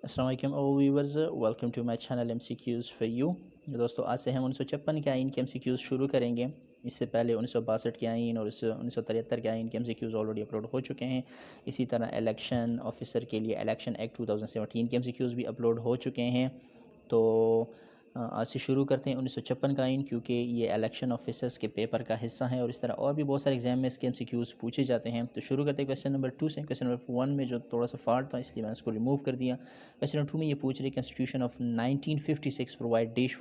अस्सलाम वालेकुम viewers, welcome to my channel MCQs for you. दोस्तों, आज से हम 1956 के आइन के MCQs शुरू करेंगे। इससे पहले 1962 के आइन और 1973 के आइन के MCQs ऑलरेडी अपलोड हो चुके हैं। इसी तरह इलेक्शन ऑफिसर के लिए इलेक्शन एक्ट 2017 के MCQs भी अपलोड हो चुके हैं। तो आज से शुरू करते हैं 1956 का आइन, क्योंकि ये इलेक्शन ऑफिसर्स के पेपर का हिस्सा है और इस तरह और भी बहुत सारे एग्जाम में इसके MCQs पूछे जाते हैं। तो शुरू करते हैं क्वेश्चन नंबर 2 से। क्वेश्चन नंबर 1 में जो थोड़ा सा फॉल्ट था, इसलिए मैंने उसको रिमूव कर दिया। क्वेश्चन नंबर 2 में ये पूछ रही constitution of 1956 provide dash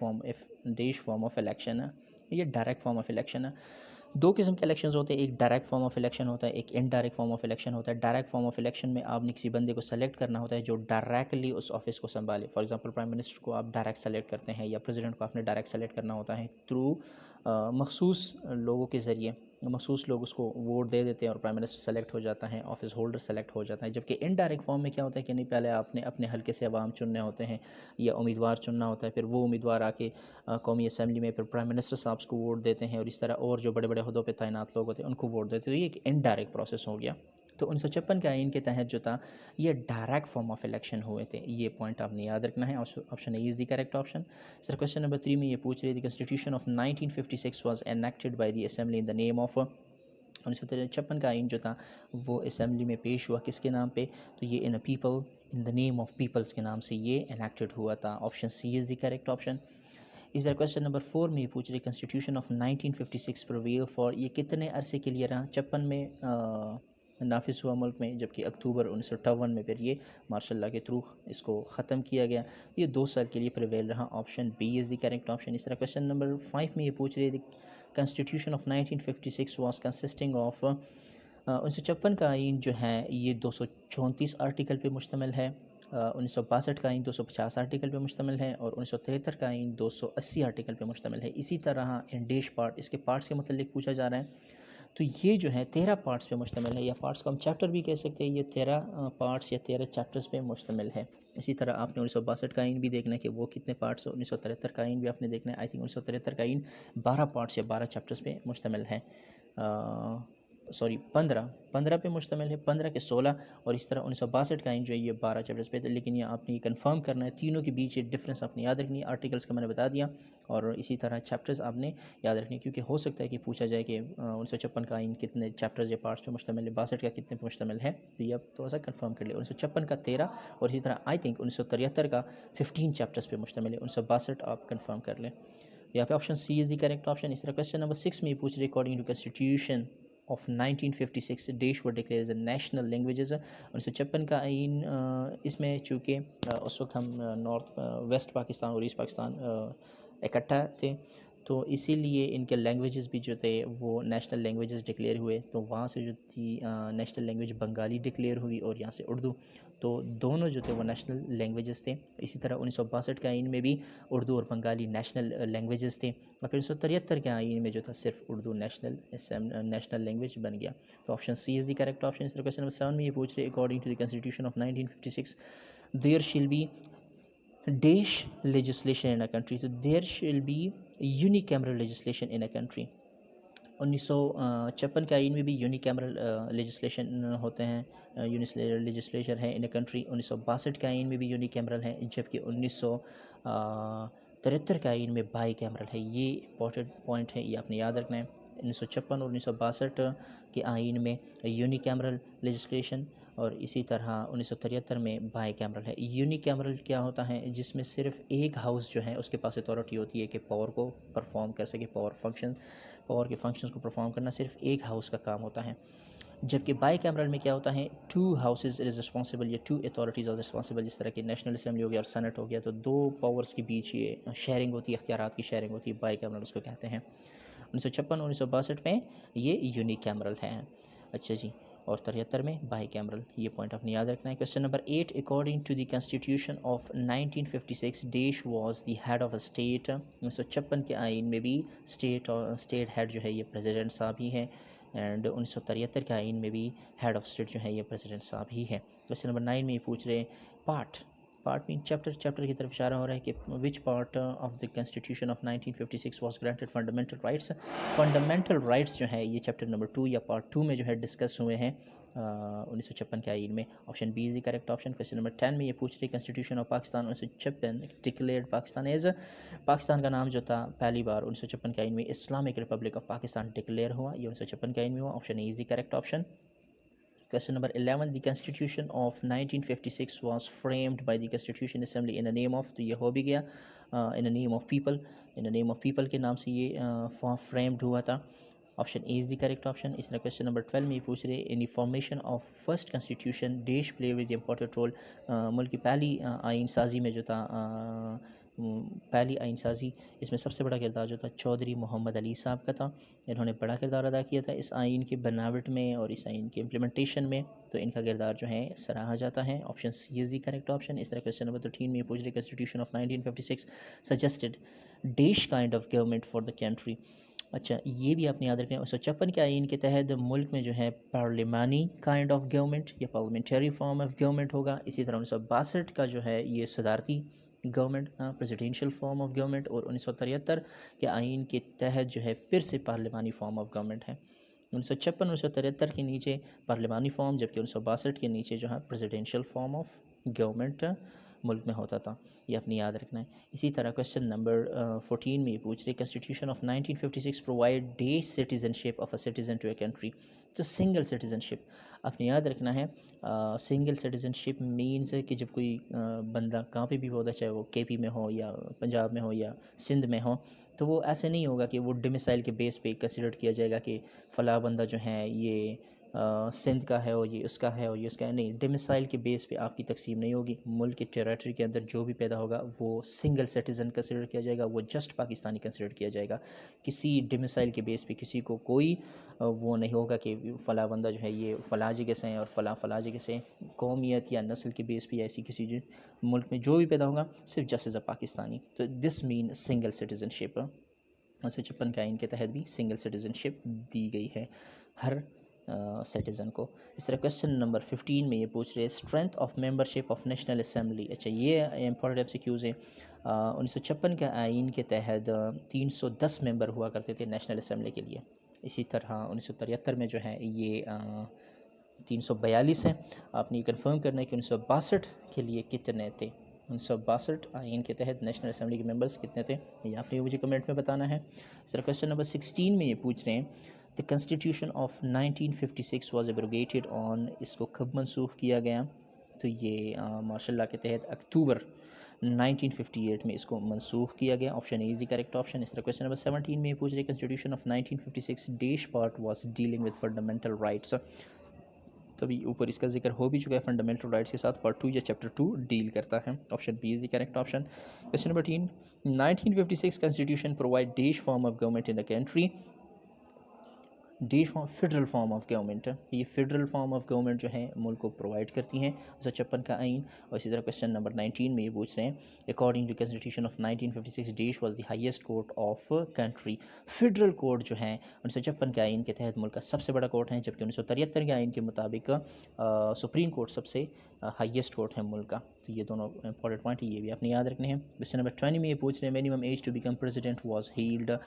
form of election है। ये डायरेक्ट फॉर्म ऑफ इलेक्शन है। दो किस्म के इलेक्शन होते हैं, एक डायरेक्ट फॉर्म ऑफ इलेक्शन होता है, एक इनडायरेक्ट फॉर्म ऑफ इलेक्शन होता है। डायरेक्ट फॉर्म ऑफ इलेक्शन में आपने किसी बंदे को सेलेक्ट करना होता है जो डायरेक्टली उस ऑफिस को संभाले। फॉर एग्जांपल प्राइम मिनिस्टर को आप डायरेक्ट सेलेक्ट करते हैं, या प्रेसिडेंट को आपने डायरेक्ट सेलेक्ट करना होता है थ्रू मखसूस लोगों के ज़रिए। मखसूस लोग उसको वोट दे देते हैं और प्राइम मिनिस्टर सेलेक्ट हो जाता है, ऑफिस होल्डर सेलेक्ट हो जाता है। जबकि इनडायरेक्ट फॉर्म में क्या होता है कि नहीं, पहले आपने अपने हल्के से अवाम चुनने होते हैं या उम्मीदवार चुनना होता है, फिर वो उम्मीदवार आके कौमी असम्बली में फिर प्राइम मिनिस्टर साहब को वोट देते हैं, और इस तरह और जो बड़े बड़े अहदों पर तैनात लोग होते हैं उनको वोट देते हैं। तो ये एक इनडायरेक्ट प्रोसेस हो गया। तो 1956 के आइन के तहत जो था, ये डायरेक्ट फॉर्म ऑफ इलेक्शन हुए थे। ये पॉइंट आपने याद रखना है। Option A is the correct option. Sir question number 3 में ये पूछ रही थी constitution of 1956 was enacted by the assembly in the name of. 1956 का आइन जो था वो असेंबली में पेश हुआ किसके नाम पे? तो ये in people, in the name of peoples के नाम से ये एनेक्टेड हुआ था। Option C is the correct option. इस दर क्वेश्चन नंबर 4 में ये पूछ रही कॉन्स्टिट्यूशन ऑफ 1956 प्रिवेल फॉर, ये कितने अरसे के लिए रहा? 56 में नाफिज हुआ मुल्क में, जबकि अक्टूबर 1958 में फिर ये मार्शल लॉ के थ्रू इसको ख़त्म किया गया। ये 2 साल के लिए प्रिवेल रहा। Option B is the correct option. इस तरह क्वेश्चन नंबर 5 में ये पूछ रही थी constitution of 1956 was consisting of. 1956 का आइन जो है ये 234 आर्टिकल पे मुश्तमिल है। 1962 का आइन 250 आर्टिकल पे मुश्तमिल है और 1973 का आइन 280 आर्टिकल पे मुश्तमिल है। इसी तरह इंडेश पार्ट, इसके पार्ट्स के मतलब पूछा जा रहा है। तो ये जो है 13 पार्ट्स पे मुश्तमिल है, या पार्ट्स को हम चैप्टर भी कह सकते हैं। ये 13 पार्ट्स या 13 चैप्टर्स पे मुश्तमिल है। इसी तरह आपने 1962 का आइन भी देखना है कि वो कितने पार्ट्स है। 1973 का आइन भी आपने देखना है। आई थिंक 1973 का आइन 12 पार्ट्स या 12 चैप्टर्स पे मुश्तमिल है। सॉरी 15 पे मुश्तमिल है, 15 के 16। और इस तरह 1962 का आइन जो है ये 12 चैप्टर्स पे थे। लेकिन ये आपने कंफर्म करना है, तीनों के बीच ये डिफरेंस आपने याद रखनी है। आर्टिकल्स का मैंने बता दिया, और इसी तरह चैप्टर्स आपने याद रखनी है, क्योंकि हो सकता है कि पूछा जाए कि 1956 का आइन कितने चैप्टर्स या पार्ट्स पे मुश्तमिल है, 62 का कितने पे मुश्तमिल है। तो ये आप थोड़ा सा कंफर्म कर लिया। 1956 का 13, और इसी तरह आई थिंक 1973 का 15 चैप्टर्स पे मुश्तमिल है। 1962 आप कंफर्म कर लें। यहाँ पे option C is the correct option. इस तरह क्वेश्चन नंबर 6 में ये पूछ रहे अकॉर्डिंग टू कॉन्स्टिट्यूशन ऑफ 1956 देश वर डिक्लेयर एज नेशनल लैंग्वेजेस। 1956 का आइन, इसमें चूँकि उस वक्त हम नॉर्थ वेस्ट पाकिस्तान और ईस्ट पाकिस्तान इकट्ठा थे, तो इसीलिए इनके लैंग्वेजेस भी जो थे वो नेशनल लैंग्वेजेस डिक्लेयर हुए। तो वहाँ से जो थी नेशनल लैंग्वेज बंगाली डिक्लेयर हुई, और यहाँ से उर्दू। तो दोनों जो थे वो नेशनल लैंग्वेजेस थे। इसी तरह 1962 के आइन में भी उर्दू और बंगाली नेशनल लैंग्वेजेस थे, और फिर 1973 के आइन में जो था सिर्फ उर्दू नेशनल लैंग्वेज बन गया। तो option C is the correct option. इस तरह क्वेश्चन नंबर 7 में ये पूछ रहे according to the constitution of 1956 there shall be dash legislation in a country, तो there shall be unicameral legislation in a country। 1956 के आइन में भी यूनिकैमरल लेजिस्लेशन होते हैं, लेजिस्लेचर है इन अ कंट्री। 1962 के आइन में भी यूनिकैमरल है, जबकि 1973 के आइन में बाई कैमरल है। ये इंपॉर्टेंट पॉइंट है, ये आपने याद रखना है। 1956 और 1962 के आइन में यूनिकैमरल लेजिस्लेशन, और इसी तरह 1973 में बाई कैमरल है। यूनिकैमरल क्या होता है? जिसमें सिर्फ एक हाउस जो है उसके पास अथॉरिटी होती है कि पावर को परफॉर्म कर सके, पावर के फंक्शंस को परफॉर्म करना सिर्फ एक हाउस का काम होता है। जबकि बाई कैमरल में क्या होता है? 2 हाउसेज इज रिस्पॉन्सिबल, या 2 अथॉरिटीज़ आर रिस्पॉन्सिबल। जिस तरह की नेशनल असेंबली हो गया और सेनेट हो गया, तो 2 पावर्स के बीच ये शेयरिंग होती है, अख्तियारात की शेयरिंग होती है। बाई कैमरल उसको कहते हैं। 1956 1962 में ये यूनिकैमरल है। अच्छा जी। और 73 में बाई कैमरल। ये पॉइंट आपने याद रखना है। Question number 8 according to the constitution of 1956 देश was the head of a state. 1956 के आइन में भी स्टेट हेड जो है ये प्रेसिडेंट साहब ही है, एंड 1973 के आइन में भी हेड ऑफ स्टेट जो है ये प्रेसिडेंट साहब ही है। क्वेश्चन नंबर 9 में ये पूछ रहे पार्ट पार्ट मीन चैप्टर की तरफ इशारा हो रहा है कि which part of the constitution of 1956 was granted fundamental rights. Fundamental rights जो है ये चैप्टर नंबर 2 या पार्ट 2 में जो है डिस्कस हुए हैं 1956 के आइन में। Option B is the correct option. Question number 10 में ये पूछ रही constitution of Pakistan 1956 declared Pakistan as, Pakistan का नाम जो था पहली बार 1956 के आइन में Islamic Republic of Pakistan declare हुआ, ये 1956 के आइन में हुआ। Option A is the correct option. Question number 11, the Constitution of 1956 was framed by the Constitution Assembly in the name of, तो ये हो भी गया in the name of people, in the name of people के नाम से ये framed हुआ था। Option A is the correct option. इस तरह क्वेश्चन नंबर 12 में ये पूछ रहे in the formation of first constitution देश प्ले विद इम्पोर्टेंट रोल। मुल्क की पहली आइन साजी में जो था पहली आइन साजी, इसमें सबसे बड़ा किरदार जो था चौधरी मोहम्मद अली साहब का था। इन्होंने बड़ा किरदार अदा किया था इस आइन की बनावट में और इस आइन के इम्प्लीमेंटेशन में, तो इनका किरदार जो है सराहा जाता है। Option C is the correct option. इस तरह क्वेश्चन नंबर 13 में ये पूछ रहे कॉन्स्टिट्यूशन ऑफ 1956 सजेस्टेड देश kind of government for the country. अच्छा, ये भी आपने याद रखना है। 1956 के आइन के तहत मुल्क में जो है पार्लिमानी काइंड ऑफ गवर्नमेंट या पार्लियामेंट्री फॉर्म ऑफ गवर्नमेंट होगा। इसी तरह 1962 का जो है ये सदारती government presidential form of government, और 1973 के आइन के तहत जो है फिर से पार्लिमानी फॉर्म ऑफ गवर्नमेंट है। 1956-1973 के नीचे पार्लिमानी फॉर्म, जबकि 1962 के नीचे जो है प्रेसिडेंशियल फॉर्म ऑफ गवर्नमेंट मुल्क में होता था। ये अपनी याद रखना है। इसी तरह क्वेश्चन नंबर 14 में ये पूछ रहे constitution of 1956 provided citizenship of a citizen to a country. तो सिंगल सिटीजनशिप अपने याद रखना है। सिंगल सिटीजनशिप मीन्स कि जब कोई बंदा कहाँ पे भी होता, चाहे वो केपी में हो या पंजाब में हो या सिंध में हो, तो वो ऐसे नहीं होगा कि वो डोमिसाइल के बेस पे कंसिडर किया जाएगा कि फ़लाँ बंदा जो है ये सिंध का है और ये उसका है और ये उसका है। नहीं, डोमिसाइल के बेस पे आपकी तकसीम नहीं होगी। मुल्क के टेरिटरी के अंदर जो भी पैदा होगा वो सिंगल सिटीज़न कंसिडर किया जाएगा, वो जस्ट पाकिस्तानी कंसिडर किया जाएगा। किसी डोमिसाइल के बेस पे किसी को कोई वो नहीं होगा कि फ़लाँ बंदा जो है ये फ़लाँ जगह से है और फ़लाँ जगह से। कौमियत या नस्ल के बेस पे या ऐसी किसी मुल्क में जो भी पैदा होगा सिर्फ जस्ट एज अ पाकिस्तानी। तो दिस मीन सिंगल सिटीज़नशिप। 1956 के आइन के तहत भी सिंगल सिटीज़नशिप दी गई है हर सिटीज़न को। इस तरह क्वेश्चन नंबर 15 में ये पूछ रहे हैं strength of membership of national assembly. अच्छा, ये इंपॉर्टेंट MCQs है। 1956 के आइन के तहत 310 मेंबर हुआ करते थे नेशनल असेंबली के लिए। इसी तरह 1973 में जो है ये 342 है। आपने ये कन्फर्म करना है कि 1962 के लिए कितने थे। 1962 आइन के तहत नेशनल असेंबली के मेंबर्स कितने थे, ये आपने मुझे कमेंट में बताना है। इस तरह क्वेश्चन नंबर 16 में ये पूछ रहे हैं the constitution of 1956 was abrogated on, इसको कब मनसूख किया गया। तो ये मार्शल लॉ के तहत अक्टूबर 1958 में इसको मनसूख किया गया। Option A is the correct option. इस तरह क्वेश्चन नंबर 17 में ये पूछ रहे constitution of 1956 dash part was dealing with fundamental rights. तभी ऊपर इसका जिक्र हो भी चुका है। फंडामेंटल राइट्स के साथ पार्ट 2 या चैप्टर 2 डील करता है। Option B is the correct option. Question number 3, 1956 constitution provide देश form of government in the country. देश फॉर्म फेडरल फॉर्म ऑफ गवर्नमेंट, ये फेडरल फॉर्म ऑफ गवर्नमेंट जो है मुल्क को प्रोवाइड करती हैं 1956 का आइन। और इसी तरह क्वेश्चन नंबर 19 में ये पूछ रहे हैं अकॉर्डिंग टू कॉन्स्टिट्यूशन ऑफ 1956 देश was the highest court of country. Federal court जो है 1956 के आइन के तहत मुल्क का सबसे बड़ा कोर्ट है, जबकि 1973 के आइन के मुताबिक सुप्रीम कोर्ट सबसे हाईएस्ट कोर्ट है मुल्क का। तो ये दोनों इंपॉर्टेंट पॉइंट है, ये भी आपने याद रखने हैं। क्वेश्चन नंबर 20 में ये पूछ रहे हैं minimum age to become president was held.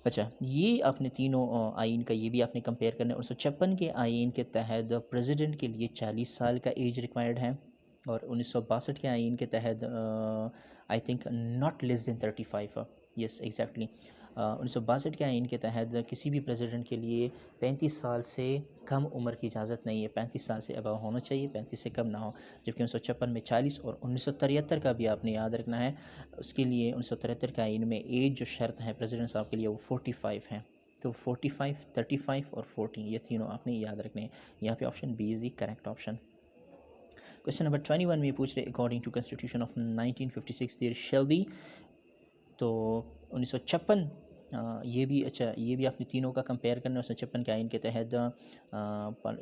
अच्छा, ये आपने तीनों आइन का ये भी आपने कंपेयर करना है। 1956 के आइन के तहत प्रेसिडेंट के लिए 40 साल का एज रिक्वायर्ड है, और 1962 के आइन के तहत I think not less than 35। Yes exactly. 1962 के आइन के तहत किसी भी प्रेसिडेंट के लिए 35 साल से कम उम्र की इजाज़त नहीं है, 35 साल से अबव होना चाहिए, 35 से कम ना हो। जबकि 1956 में 40 और 1973 का भी आपने याद रखना है, उसके लिए 1973 का आइन में एज जो शर्त है प्रेसिडेंट साहब के लिए वो 45 है। तो 45, 35 और 40 ये तीनों आपने याद रखने हैं। यहाँ पे option B is the correct option. Question number 21 में पूछ रहे according to constitution of 1956 there shall be. तो 1956 ये भी, अच्छा ये भी आपने तीनों का कंपेयर करना है। 1956 के आइन के तहत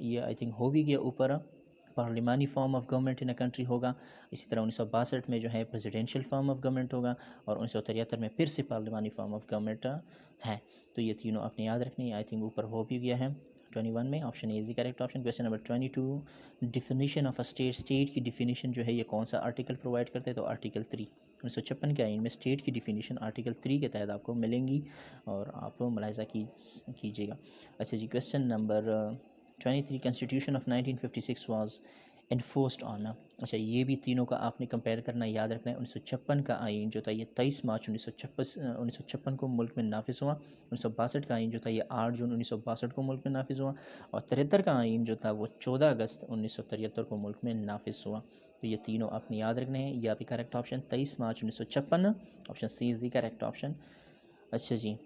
ये आई थिंक हो भी गया ऊपर, पार्लिमानी form of government in a country होगा। इसी तरह 1962 में जो है प्रेसिडेंशियल फॉर्म ऑफ गवर्नमेंट होगा, और 1973 में फिर से पार्लिमानी फॉर्म ऑफ गवर्नमेंट है। तो ये तीनों आपने याद रखनी है, आई थिंक ऊपर हो भी गया है। 21 में, option A is the correct option. Question number 22, definition of a state, state की डिफिनीशन जो है ये कौन सा आर्टिकल प्रोवाइड करते हैं? तो आर्टिकल 3। 1956 के आइन में स्टेट की डिफिनीशन आर्टिकल 3 के तहत आपको मिलेंगी और आप मुलाहिजा कीजिएगा। अच्छा जी, question number 23, constitution of 1956 was enforced on. अच्छा, ये भी तीनों का आपने कंपेयर करना याद रखना है। 1956 का आइन जो था ये 23 मार्च 1956 को मुल्क में नाफिज हुआ। 1962 का आइन जो था ये 8 जून 1962 को मुल्क में नाफिज हुआ। और 73 का आइन जो था वो 14 अगस्त 1973 को मुल्क में नाफिज हुआ। तो ये तीनों आपने याद रखने हैं। ये आपकी correct option 23 March 1956, option C is the correct option. अच्छा जी,